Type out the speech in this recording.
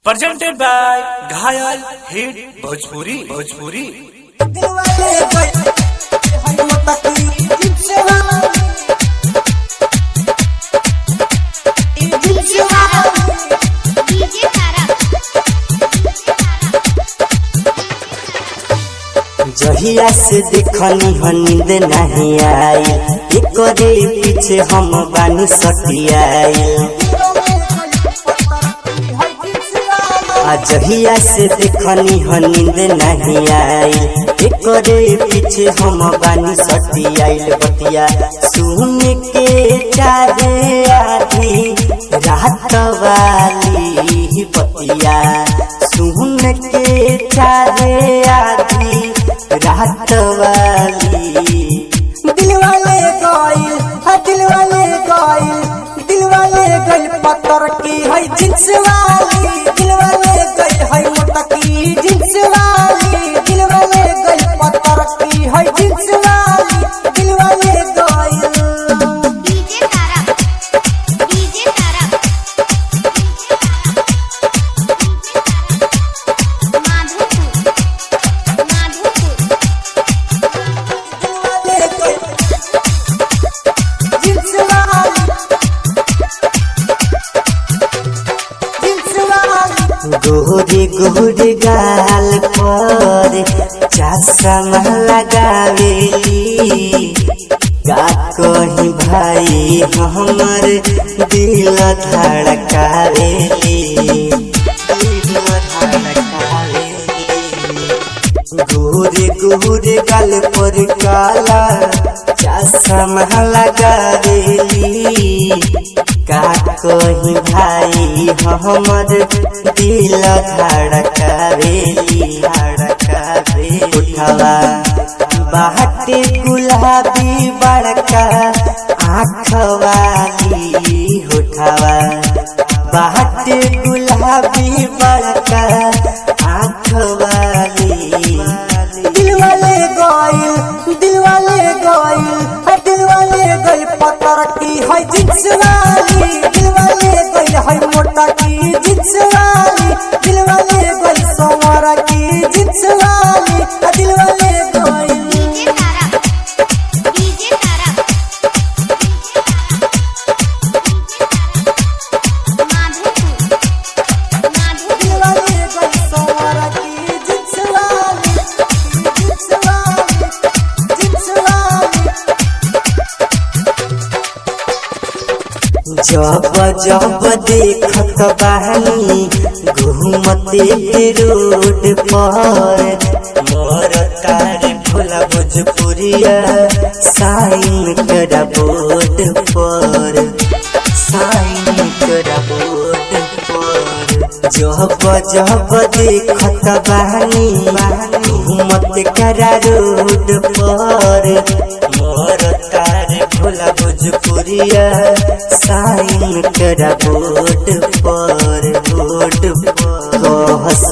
presented by Ghayal Hit Bhojpuri जहिया से देखनी हो नींद नहीं आई एकरे पीछे हम बानी सटियाई। जहिया से देखनी हो नींद नहीं आई एकरे पीछे हम बानी सटियाई। बतिया सुन के चाहे आधी रात वाली बतिया सुन के चाहे आधी रात वाली दिलवाले गइल पत्थर की है जिंस वाली दिलवाले गइल है मोटकी जिंस वाली दिलवाले गइल पत्थर की है जिंस वाली दिलवाले गइल। गोरे गोरे गाल पर चश्मा लगावेली का कहीं भाई हमर दिल धड़कावेली गोरे गोरे गाल पर काला चश्मा लगावेली का कहीं भाई हमर दिल धड़कावेली उठवा बाटे गुलाबी बड़का आँख वाली उठवा बाटे गुलाबी बड़का आँख वाली दिलवाले गइल पत्थर की है जिंस वाली दिलवाले गइल है मोटा की जिंस वाली दिलवाले गइल सोमवार की जिंस वाली दिलवाले गइल। जब देखत बहनी घूमते रोड पर मोर तारे भोला भोजपुरिया साइन करा बोर्ड पर जब देखत बहनी घूमते करा रोड पर मोर तारे भोला भोजपुरिया साइन करा बोर्ड पर कहस